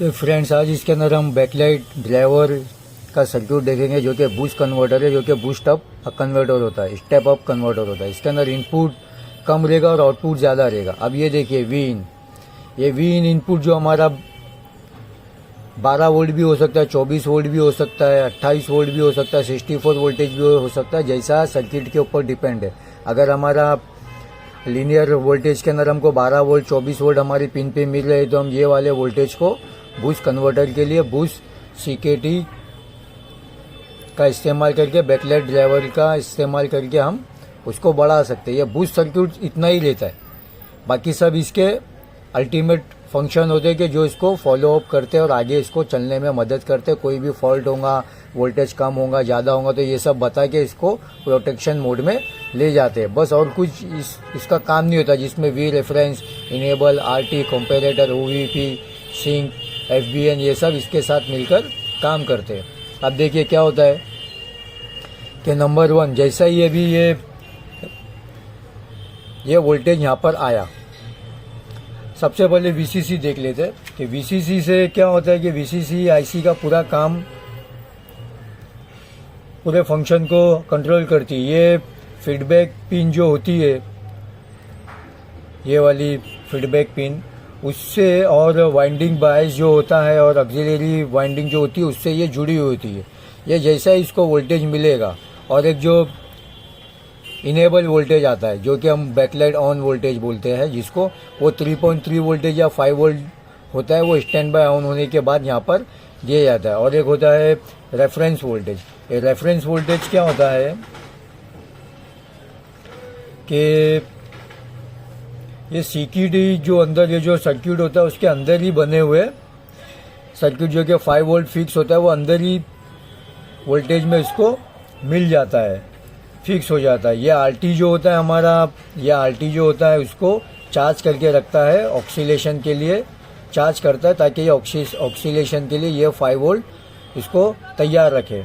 तो फ्रेंड्स आज इसके अंदर हम बैकलाइट ड्राइवर का सर्क्यूट देखेंगे जो कि बूस्ट कन्वर्टर है, जो कि बूस्ट अप कन्वर्टर होता है, स्टेप अप कन्वर्टर होता है। इसके अंदर इनपुट कम रहेगा और आउटपुट ज़्यादा रहेगा। अब ये देखिए वी इन, ये वी इन इनपुट जो हमारा 12 वोल्ट भी हो सकता है, 24 वोल्ट भी हो सकता है, 28 वोल्ट भी हो सकता है, 64 वोल्टेज भी हो सकता है, जैसा सर्किट के ऊपर डिपेंड है। अगर हमारा लीनियर वोल्टेज के अंदर हमको 12 वोल्ट 24 वोल्ट हमारी पिन पे मिल रहे हैं तो हम ये वाले वोल्टेज को बूस्ट कन्वर्टर के लिए बूस्ट सीकेटी का इस्तेमाल करके, बैकलाइट ड्राइवर का इस्तेमाल करके हम उसको बढ़ा सकते हैं। ये बूस्ट सर्किट इतना ही लेता है, बाकी सब इसके अल्टीमेट फंक्शन होते हैं कि जो इसको फॉलो अप करते हैं और आगे इसको चलने में मदद करते हैं। कोई भी फॉल्ट होगा, वोल्टेज कम होगा, ज़्यादा होगा, तो ये सब बता के इसको प्रोटेक्शन मोड में ले जाते हैं बस। और कुछ इसका काम नहीं होता, जिसमें V reference, enable, RT, comparator, OVP, sync, FBN, ये सब इसके साथ मिलकर काम करते हैं। अब देखिए क्या होता है कि नंबर 1, जैसा ही अभी ये वोल्टेज यहाँ पर आया, सबसे पहले वीसीसी देख लेते हैं कि वीसीसी से क्या होता है कि वीसीसी आईसी का पूरा काम, पूरे फंक्शन को कंट्रोल करती है। ये फीडबैक पिन जो होती है, ये वाली फीडबैक पिन, उससे और वाइंडिंग बायस जो होता है और ऑक्सिलरी वाइंडिंग जो होती है उससे ये जुड़ी हुई होती है। ये जैसा इसको वोल्टेज मिलेगा और एक जो इनेबल वोल्टेज आता है जो कि हम बैकलाइट ऑन वोल्टेज बोलते हैं, जिसको वो 3.3 वोल्टेज या 5 वोल्ट होता है, वो स्टैंड बाय ऑन होने के बाद यहाँ पर दिया जाता है। और एक होता है रेफरेंस वोल्टेज। ये रेफरेंस वोल्टेज क्या होता है कि ये सीकेटी जो अंदर ये जो सर्किट होता है उसके अंदर ही बने हुए सर्किट जो कि 5 वोल्ट फिक्स होता है, वो अंदर ही वोल्टेज में इसको मिल जाता है, फिक्स हो जाता है। ये आरटी जो होता है हमारा, ये आरटी जो होता है उसको चार्ज करके रखता है, ऑक्सीलेशन के लिए चार्ज करता है, ताकि ये ऑक्सीलेशन के लिए ये 5 वोल्ट इसको तैयार रखे।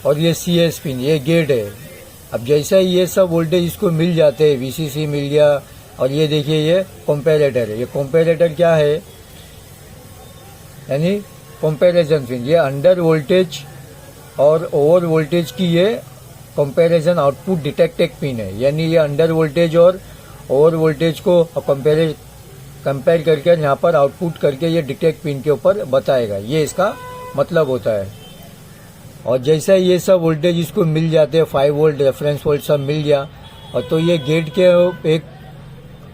और ये सीएस पिन, ये गेट है। अब जैसा ही ये सब वोल्टेज इसको मिल जाते हैं, वीसीसी मिल गया, और ये देखिए ये कंपैरेटर है। ये कंपैरेटर क्या है, यानी कंपैरिजन पिन। ये अंडर वोल्टेज और ओवर वोल्टेज की ये कंपैरिजन आउटपुट डिटेक्ट पिन है, यानी ये अंडर वोल्टेज और ओवर वोल्टेज को कंपेयर करके यहाँ पर आउटपुट करके ये डिटेक्ट पिन के ऊपर बताएगा, ये इसका मतलब होता है। और जैसा ये सब वोल्टेज इसको मिल जाते हैं, 5 वोल्ट रेफरेंस वोल्ट सब मिल गया, और तो ये गेट के एक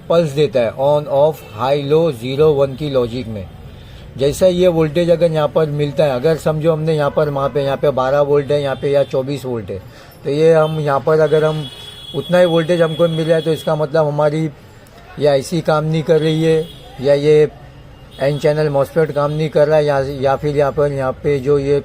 पल्स देता है ऑन ऑफ हाई लो 0 1 की लॉजिक में। जैसा ये वोल्टेज अगर यहाँ पर मिलता है, अगर समझो हमने यहाँ पर यहाँ पे 12 वोल्ट है, यहाँ पे या 24 वोल्ट है, तो ये हम यहाँ पर अगर हम उतना ही वोल्टेज हमको मिल रहा है तो इसका मतलब हमारी ये आईसी काम नहीं कर रही है, या ये एन चैनल मॉसफेट काम नहीं कर रहा है, या फिर यहाँ पे जो ये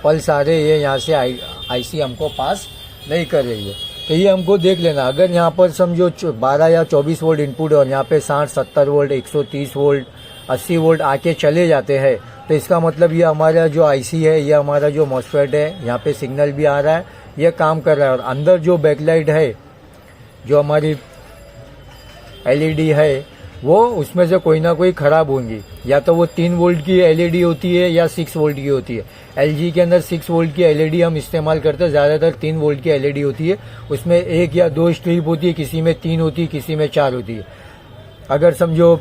पल्स आ रहे हैं यहाँ से आईसी हमको पास नहीं कर रही है। तो ये हमको देख लेना। अगर यहाँ पर समझो 12 या 24 वोल्ट इनपुट है और यहाँ पे 60 70 वोल्ट 130 वोल्ट 80 वोल्ट आके चले जाते हैं, तो इसका मतलब ये हमारा जो आईसी है, ये हमारा जो मॉसफेट है, यहाँ पे सिग्नल भी आ रहा है, ये काम कर रहा है। और अंदर जो बैकलाइट है, जो हमारी एलईडी है, वो उसमें से कोई ना कोई खराब होंगी, या तो वो 3 वोल्ट की एलईडी होती है या 6 वोल्ट की होती है। एलजी के अंदर 6 वोल्ट की एलईडी हम इस्तेमाल करते हैं, ज़्यादातर 3 वोल्ट की एलईडी होती है, उसमें 1 या 2 स्ट्रिप होती है, किसी में 3 होती है, किसी में 4 होती है। अगर समझो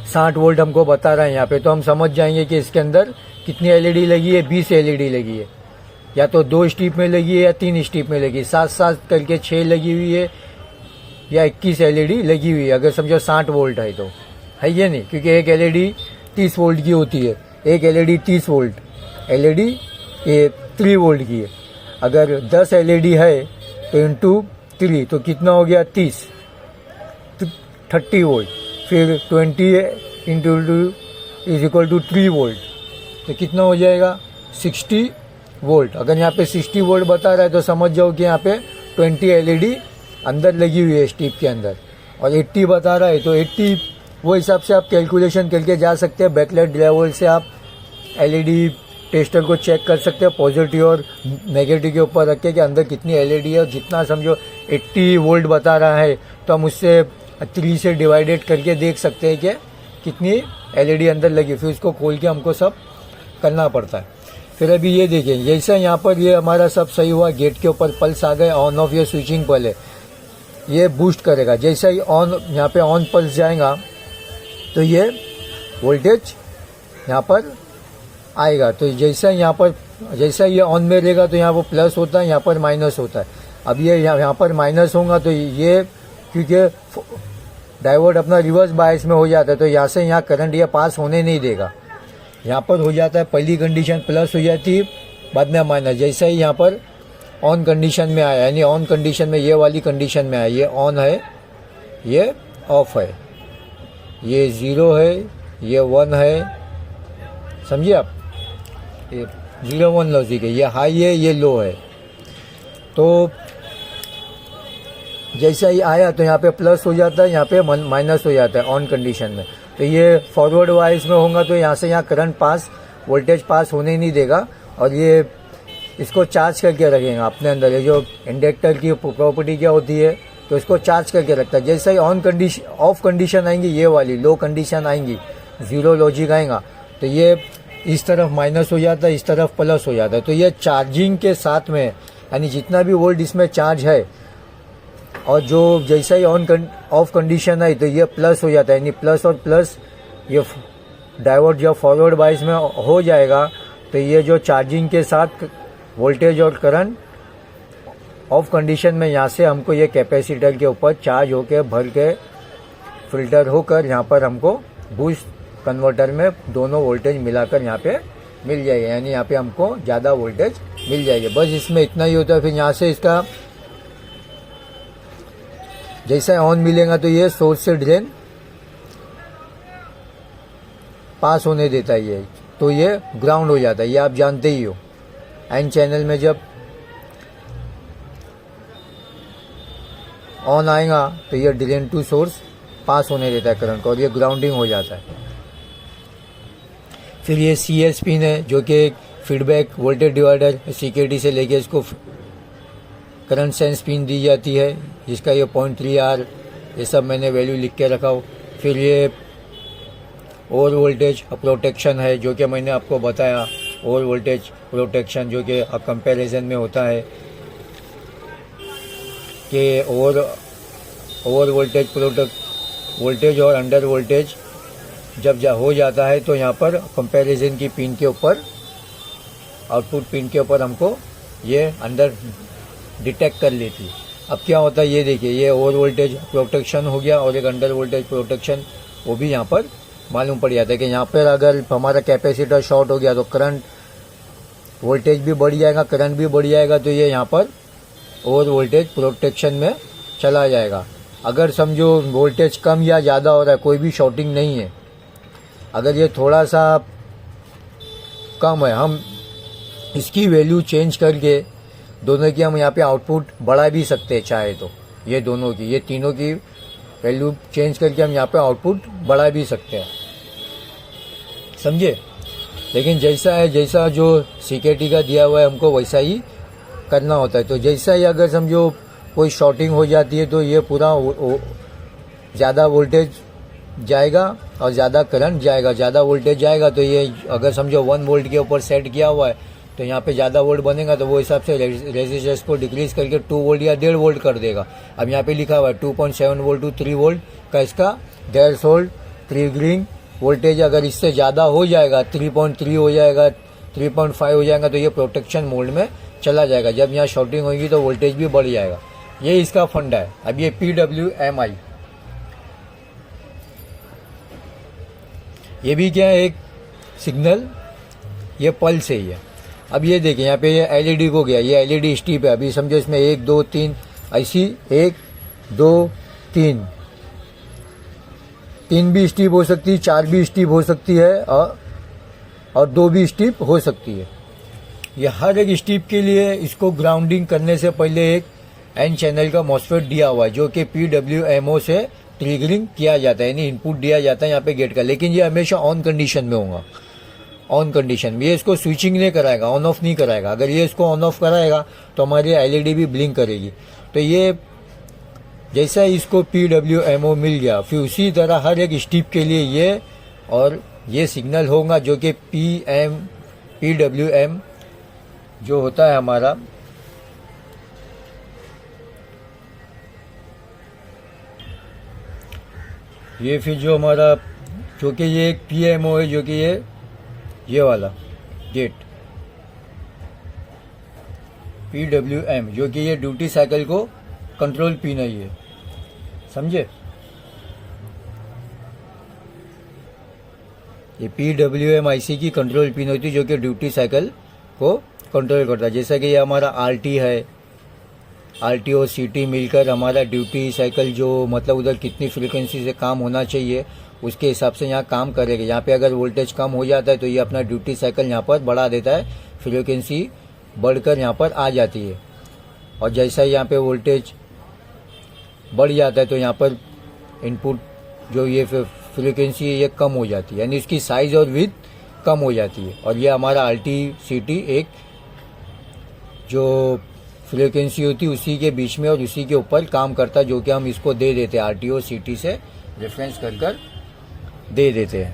60 वोल्ट हमको बता रहा है यहाँ पे, तो हम समझ जाएंगे कि इसके अंदर कितनी एलईडी लगी है, 20 एलईडी लगी है, या तो 2 स्ट्रिप में लगी है या 3 स्ट्रिप में लगी है, 7 करके 6 लगी हुई है, या 21 एलईडी लगी हुई है। अगर समझो 60 वोल्ट है तो है ये नहीं, क्योंकि एक एलईडी 30 वोल्ट की होती है, एक एलईडी 30 वोल्ट एलईडी ये 3 वोल्ट की है। अगर 10 एलईडी है तो इंटू 3 तो कितना हो गया 30 वोल्ट, फिर 20 into is equal to 3 volt, तो कितना हो जाएगा 60 वोल्ट। अगर यहाँ पे 60 वोल्ट बता रहा है तो समझ जाओ कि यहाँ पे 20 एलईडी अंदर लगी हुई है स्ट्रिप के अंदर, और 80 बता रहा है तो 80 वो हिसाब से आप कैलकुलेशन करके जा सकते हैं। बैकलाइट ड्राइवर से आप एलईडी टेस्टर को चेक कर सकते हैं पॉजिटिव और नेगेटिव के ऊपर रख के कि अंदर कितनी एलईडी है, और जितना समझो 80 वोल्ट बता रहा है तो हम उससे 3 से डिवाइडेड करके देख सकते हैं कि कितनी एलईडी अंदर लगी, फिर उसको खोल के हमको सब करना पड़ता है। फिर अभी ये देखिए, जैसा यहाँ पर ये हमारा सब सही हुआ, गेट के ऊपर पल्स आ गए, ऑन ऑफ ये स्विचिंग पल है, ये बूस्ट करेगा। जैसा ही ऑन यहाँ पे ऑन पल्स जाएगा तो ये वोल्टेज यहाँ पर आएगा। तो जैसा ये ऑन में रहेगा तो यहाँ पर प्लस होता है, यहाँ पर माइनस होता है। अब ये यहाँ पर माइनस होगा तो ये, क्योंकि डायोड अपना रिवर्स बायस में हो जाता है तो यहाँ से यहाँ करंट ये पास होने नहीं देगा। यहाँ पर हो जाता है, पहली कंडीशन प्लस हो जाती है, बाद में माइनस। जैसा ही यहाँ पर ऑन कंडीशन में आया, यानी ऑन कंडीशन में ये वाली कंडीशन में आया, ये ऑन है, ये ऑफ है, ये 0 है, ये 1 है, समझिए आप, ये 0-1 लॉजिक है, ये हाई है, ये लो है। तो जैसा ही आया तो यहाँ पे प्लस हो जाता है, यहाँ पे माइनस हो जाता है ऑन कंडीशन में। तो ये फॉरवर्ड वाइज में होगा तो यहाँ से यहाँ करंट पास, वोल्टेज पास होने नहीं देगा, और ये इसको चार्ज करके रखेगा अपने अंदर। ये जो इंडक्टर की प्रॉपर्टी क्या होती है, तो इसको चार्ज करके रखता है। जैसे ही ऑफ कंडीशन आएंगी, ये वाली लो कंडीशन आएंगी, 0 लॉजिक आएगा, तो ये इस तरफ माइनस हो जाता है, इस तरफ प्लस हो जाता है। तो ये चार्जिंग के साथ में, यानी जितना भी वोल्ट इसमें चार्ज है, और जो जैसा ही ऑफ कंडीशन आई तो ये प्लस हो जाता है, यानी प्लस और प्लस ये डायोड जब फॉरवर्ड बायस में हो जाएगा तो ये जो चार्जिंग के साथ वोल्टेज और करंट ऑफ कंडीशन में यहाँ से हमको ये कैपेसिटर के ऊपर चार्ज होके भर के फिल्टर होकर यहाँ पर हमको बूस्ट कन्वर्टर में दोनों वोल्टेज मिलाकर यहाँ पे मिल जाएगा, यानी यहाँ पे हमको ज़्यादा वोल्टेज मिल जाएगी। बस इसमें इतना ही होता है। फिर यहाँ से इसका जैसा ऑन मिलेगा तो ये सोर्स से ड्रेन पास होने देता है, ये तो ये ग्राउंड हो जाता है, ये आप जानते ही हो। एन चैनल में जब ऑन आएगा तो ये ड्रेन टू सोर्स पास होने देता है करंट को, और ये ग्राउंडिंग हो जाता है। फिर ये CS पिन है जो कि एक फीडबैक वोल्टेज डिवाइडर CKT से लेके इसको करंट सेंस पिन दी जाती है, जिसका ये 0.3R ये सब मैंने वैल्यू लिख के रखा हो। फिर ये ओवर वोल्टेज प्रोटेक्शन है जो कि मैंने आपको बताया, ओवर वोल्टेज प्रोटेक्शन जो कि कंपैरिजन में होता है कि ओवर वोल्टेज और अंडर वोल्टेज जब हो जाता है तो यहाँ पर कंपैरिजन की पिन के ऊपर, आउटपुट पिन के ऊपर हमको ये अंदर डिटेक्ट कर लेती है। अब क्या होता है ये देखिए, ये ओवर वोल्टेज प्रोटेक्शन हो गया और एक अंडर वोल्टेज प्रोटेक्शन वो भी यहाँ पर मालूम पड़ जाता है कि यहाँ पर अगर हमारा कैपेसिटर शॉर्ट हो गया तो करंट वोल्टेज भी बढ़ जाएगा, करंट भी बढ़ जाएगा, तो ये यहाँ पर ओवर वोल्टेज प्रोटेक्शन में चला जाएगा। अगर समझो वोल्टेज कम या ज़्यादा हो रहा है, कोई भी शॉर्टिंग नहीं है, अगर ये थोड़ा सा कम है, हम इसकी वैल्यू चेंज करके दोनों की हम यहाँ पे आउटपुट बढ़ा भी सकते हैं चाहे तो। ये दोनों की, ये तीनों की वैल्यू चेंज करके हम यहाँ पे आउटपुट बढ़ा भी सकते हैं, समझे। लेकिन जैसा जो CKT का दिया हुआ है हमको वैसा ही करना होता है। तो जैसा ही अगर समझो कोई शॉर्टिंग हो जाती है तो ये पूरा ज़्यादा वोल्टेज जाएगा और ज़्यादा करंट जाएगा। ज़्यादा वोल्टेज जाएगा तो ये अगर समझो 1 वोल्ट के ऊपर सेट किया हुआ है तो यहाँ पे ज़्यादा वोल्ट बनेगा, तो वो हिसाब से रेजिस्टेंस को डिक्रीज करके 2 वोल्ट या 1.5 वोल्ट कर देगा। अब यहाँ पे लिखा हुआ है 2.7 वोल्ट टू 3 वोल्ट का इसका थ्रेशोल्ड ट्रिगरिंग वोल्टेज। अगर इससे ज़्यादा हो जाएगा, 3.3 हो जाएगा, 3.5 हो जाएगा, तो ये प्रोटेक्शन मोड में चला जाएगा। जब यहाँ शॉर्टिंग होगी तो वोल्टेज भी बढ़ जाएगा। ये इसका फंडा है। अब ये PWMI, ये भी क्या है, एक सिग्नल, ये पल्स है ये। अब ये देखिए यहाँ पे ये LED को गया, ये LED स्ट्रिप है। अभी समझो इसमें 1 2 3 ऐसी 1 2 3 भी स्ट्रिप हो सकती है, 4 भी स्ट्रिप हो सकती है, और 2 भी स्ट्रिप हो सकती है। ये हर एक स्ट्रिप के लिए इसको ग्राउंडिंग करने से पहले एक N चैनल का MOSFET दिया हुआ है जो कि PWMO से ट्रिगरिंग किया जाता है, यानी इनपुट दिया जाता है यहाँ पे गेट का। लेकिन ये हमेशा ऑन कंडीशन में होगा। ऑन कंडीशन में। ये इसको स्विचिंग नहीं कराएगा, ऑन ऑफ नहीं कराएगा। अगर ये इसको ऑन ऑफ कराएगा तो हमारी एलईडी भी ब्लिंक करेगी। तो ये जैसा इसको PWMO मिल गया, फिर उसी तरह हर एक स्टिप के लिए ये और ये सिग्नल होगा जो कि PWM जो होता है हमारा, ये फिर जो हमारा जो कि ये एक PMO है, जो कि ये वाला गेट PWM जो कि ये ड्यूटी साइकिल को कंट्रोल पिन है, ये समझे। ये PWM IC की कंट्रोल पिन होती है जो कि ड्यूटी साइकिल को कंट्रोल करता है। जैसा कि ये हमारा RT है, RT और CT मिलकर हमारा ड्यूटी साइकिल जो मतलब उधर कितनी फ्रीक्वेंसी से काम होना चाहिए उसके हिसाब से यहाँ काम करेगा। यहाँ पे अगर वोल्टेज कम हो जाता है तो ये अपना ड्यूटी साइकिल यहाँ पर बढ़ा देता है, फ्रीक्वेंसी बढ़कर यहाँ पर आ जाती है। और जैसा यहाँ पे वोल्टेज बढ़ जाता है तो यहाँ पर इनपुट जो ये फ्रीक्वेंसी है ये कम हो जाती है, यानी इसकी साइज और विड्थ कम हो जाती है। और ये हमारा RT CT एक जो फ्रीक्वेंसी होती है उसी के बीच में और उसी के ऊपर काम करता है, जो कि हम इसको दे देते हैं RT और CT से रेफरेंस कर दे देते हैं।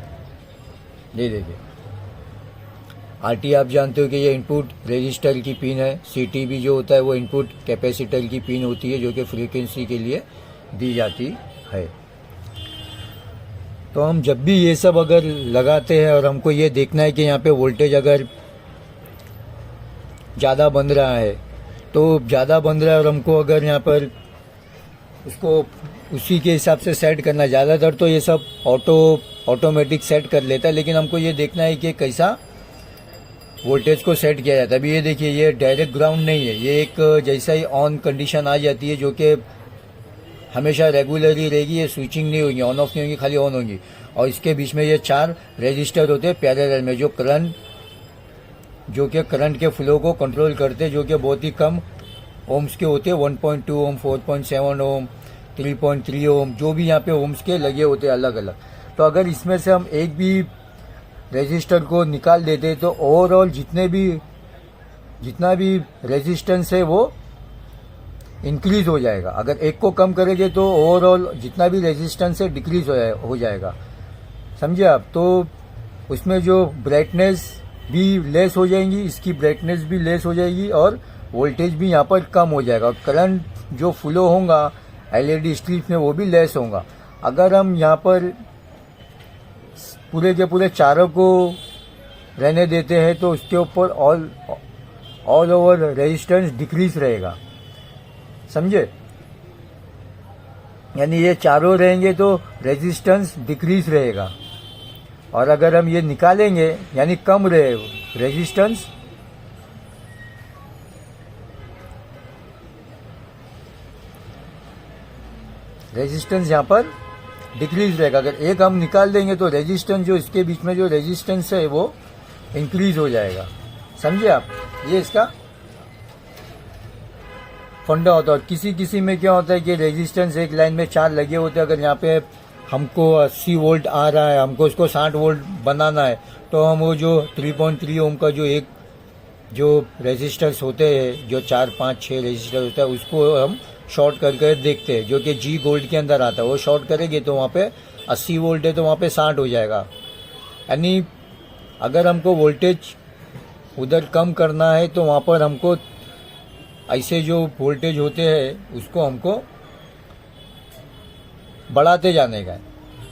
दे देंगे RT आप जानते हो कि ये इनपुट रेजिस्टर की पिन है, CT भी जो होता है वो इनपुट कैपेसिटर की पिन होती है जो कि फ्रीक्वेंसी के लिए दी जाती है। तो हम जब भी ये सब अगर लगाते हैं और हमको ये देखना है कि यहाँ पे वोल्टेज अगर ज़्यादा बन रहा है तो ज़्यादा बन रहा है और हमको अगर यहाँ पर उसको उसी के हिसाब से सेट करना, ज़्यादातर तो ये सब ऑटोमेटिक सेट कर लेता है, लेकिन हमको ये देखना है कि कैसा वोल्टेज को सेट किया जाता है। अभी ये देखिए ये डायरेक्ट ग्राउंड नहीं है, ये एक जैसा ही ऑन कंडीशन आ जाती है जो कि हमेशा रेगुलर ही रहेगी, ये स्विचिंग नहीं होगी, ऑन ऑफ नहीं होगी, खाली ऑन होगी। और इसके बीच में ये 4 रेजिस्टर होते हैं पैरेलल में जो कि करंट के फ्लो को कंट्रोल करते हैं, जो कि बहुत ही कम ओम्स के होते हैं, 1.2 ओम, 4.7 ओम, 3.3 ओम, जो भी यहाँ पे ओम्स के लगे होते हैं अलग अलग। तो अगर इसमें से हम एक भी रेजिस्टर को निकाल देते तो ओवरऑल जितना भी रेजिस्टेंस है वो इंक्रीज हो जाएगा। अगर एक को कम करेंगे तो ओवरऑल जितना भी रेजिस्टेंस है डिक्रीज हो जाएगा, समझे आप। तो उसमें जो ब्राइटनेस भी लेस हो जाएंगी, इसकी ब्राइटनेस भी लेस हो जाएगी और वोल्टेज भी यहाँ पर कम हो जाएगा। करंट जो फ्लो होगा एलईडी स्ट्रिप में वो भी लेस होगा। अगर हम यहाँ पर पूरे के पूरे चारों को रहने देते हैं तो उसके ऊपर ऑल ओवर रेजिस्टेंस डिक्रीज रहेगा, समझे। यानी ये चारों रहेंगे तो रेजिस्टेंस डिक्रीज रहेगा। और अगर हम ये निकालेंगे यानी कम रहे रेजिस्टेंस, यहाँ पर डिक्रीज रहेगा। अगर एक हम निकाल देंगे तो रेजिस्टेंस जो इसके बीच में जो रेजिस्टेंस है वो इंक्रीज हो जाएगा, समझे आप। ये इसका फंडा होता है। किसी किसी में क्या होता है कि रेजिस्टेंस एक लाइन में 4 लगे होते हैं। अगर यहाँ पे हमको 80 वोल्ट आ रहा है, हमको उसको 60 वोल्ट बनाना है तो हम वो जो 3.3 ओम का जो रेजिस्टर्स होते हैं, जो 4, 5, 6 रेजिस्टर होता है उसको हम शॉर्ट करके देखते हैं, जो कि G गोल्ड के अंदर आता है। वो शॉर्ट करेंगे तो वहाँ पे 80 वोल्ट है तो वहाँ पे 60 हो जाएगा। यानी अगर हमको वोल्टेज उधर कम करना है तो वहाँ पर हमको ऐसे जो वोल्टेज होते हैं उसको हमको बढ़ाते जाने का है,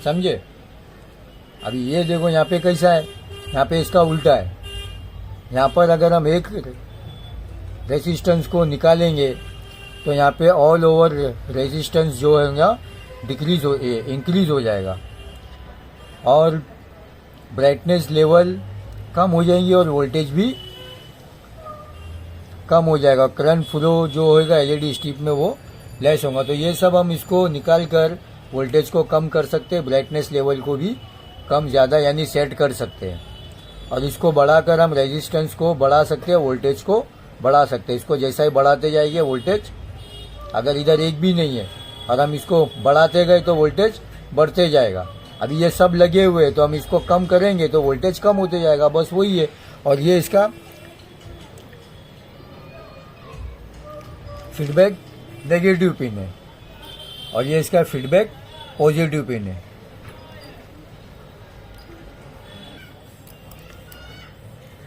समझे। अभी ये देखो यहाँ पे कैसा है, यहाँ पे इसका उल्टा है। यहाँ पर अगर हम एक रेजिस्टेंस को निकालेंगे तो यहाँ पे ऑल ओवर रेजिस्टेंस जो है इंक्रीज हो जाएगा और ब्राइटनेस लेवल कम हो जाएंगी और वोल्टेज भी कम हो जाएगा। करंट फ्लो जो होगा एलईडी स्ट्रिप में वो लेस होगा। तो ये सब हम इसको निकाल कर वोल्टेज को कम कर सकते हैं, ब्राइटनेस लेवल को भी कम ज़्यादा यानी सेट कर सकते हैं। और इसको बढ़ाकर हम रेजिस्टेंस को बढ़ा सकते हैं, वोल्टेज को बढ़ा सकते हैं। इसको जैसा ही बढ़ाते जाएंगे वोल्टेज, अगर इधर एक भी नहीं है और हम इसको बढ़ाते गए तो वोल्टेज बढ़ते जाएगा। अभी ये सब लगे हुए हैं, तो हम इसको कम करेंगे तो वोल्टेज कम होते जाएगा, बस वही है। और ये इसका फीडबैक नेगेटिव पिन है और ये इसका फीडबैक पॉजिटिव पिन है।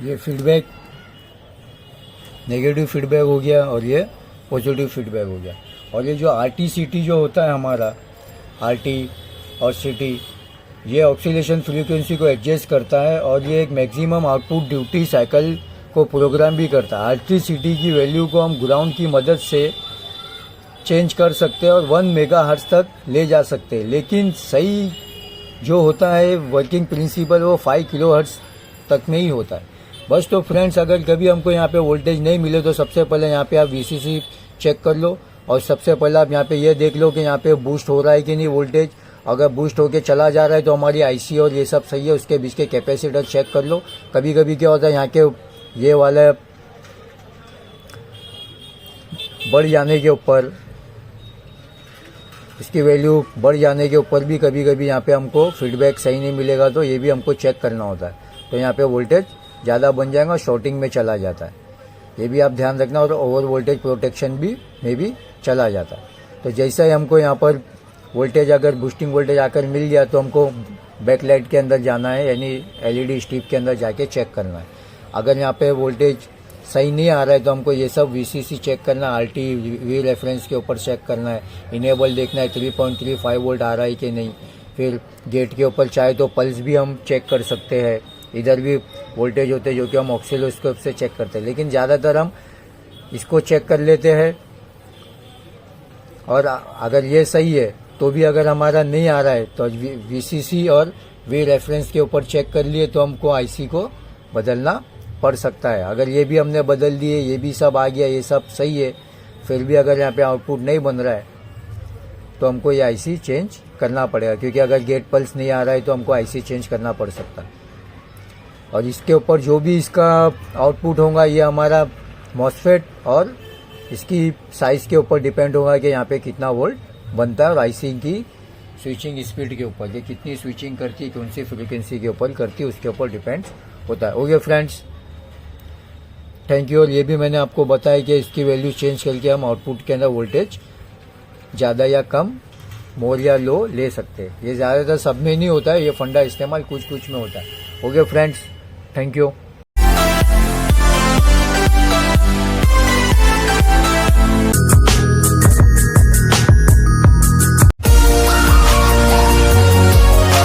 ये फीडबैक नेगेटिव फीडबैक हो गया और ये पॉजिटिव फीडबैक हो गया। और ये जो आरटी सीटी जो होता है हमारा, आरटी और सीटी, ये ऑक्सीलेशन फ्रीक्वेंसी को एडजस्ट करता है और ये एक मैक्सिमम आउटपुट ड्यूटी साइकिल को प्रोग्राम भी करता है। आरटी सीटी की वैल्यू को हम ग्राउंड की मदद से चेंज कर सकते हैं और 1 मेगाहर्ट्ज तक ले जा सकते हैं, लेकिन सही जो होता है वर्किंग प्रिंसिपल वो 5 किलोहर्ट्ज तक में ही होता है। बस तो फ्रेंड्स, अगर कभी हमको यहाँ पे वोल्टेज नहीं मिले तो सबसे पहले यहाँ पे आप वीसीसी चेक कर लो और सबसे पहले आप यहाँ पे ये देख लो कि यहाँ पे बूस्ट हो रहा है कि नहीं वोल्टेज। अगर बूस्ट होके चला जा रहा है तो हमारी आईसी और ये सब सही है, उसके बीच के कैपेसिटर चेक कर लो। कभी कभी क्या होता है यहाँ के ये वाला बढ़ जाने के ऊपर, इसकी वैल्यू बढ़ जाने के ऊपर भी कभी कभी यहाँ पे हमको फीडबैक सही नहीं मिलेगा, तो ये भी हमको चेक करना होता है। तो यहाँ पे वोल्टेज ज़्यादा बन जाएगा और शॉर्टिंग में चला जाता है, ये भी आप ध्यान रखना। और ओवर वोल्टेज प्रोटेक्शन में भी चला जाता है। तो जैसा ही हमको यहाँ पर वोल्टेज, अगर बूस्टिंग वोल्टेज आकर मिल गया तो हमको बैकलाइट के अंदर जाना है, यानी एलईडी स्ट्रिप के अंदर जाके चेक करना है। अगर यहाँ पे वोल्टेज सही नहीं आ रहा है तो हमको ये सब वीसीसी चेक करना है, आरटी वी रेफरेंस के ऊपर चेक करना है, इनेबल देखना है 3.35 वोल्ट आ रहा है कि नहीं। फिर गेट के ऊपर चाहे तो पल्स भी हम चेक कर सकते हैं, इधर भी वोल्टेज होते हैं जो कि हम ऑक्सीलोस्कोप से चेक करते हैं, लेकिन ज़्यादातर हम इसको चेक कर लेते हैं। और अगर ये सही है तो भी अगर हमारा नहीं आ रहा है तो वीसीसी और वी रेफरेंस के ऊपर चेक कर लिए तो हमको आईसी को बदलना पड़ सकता है। अगर ये भी हमने बदल दिए, ये भी सब आ गया, ये सब सही है, फिर भी अगर यहाँ पे आउटपुट नहीं बन रहा है तो हमको ये आईसी चेंज करना पड़ेगा, क्योंकि अगर गेट पल्स नहीं आ रहा है तो हमको आईसी चेंज करना पड़ सकता है। और इसके ऊपर जो भी इसका आउटपुट होगा ये हमारा मॉसफेट और इसकी साइज के ऊपर डिपेंड होगा कि यहाँ पे कितना वोल्ट बनता है, और आईसी की स्विचिंग स्पीड के ऊपर, ये कितनी स्विचिंग करती है, कौन सी फ्रीक्वेंसी के ऊपर करती है, उसके ऊपर डिपेंड होता है। Okay friends, thank you. और ये भी मैंने आपको बताया कि इसकी वैल्यू चेंज करके हम आउटपुट के अंदर वोल्टेज ज़्यादा या कम, मोर या लो ले सकते हैं। ये ज़्यादातर सब में नहीं होता है, ये फंडा इस्तेमाल कुछ कुछ में होता है। Okay friends, thank you.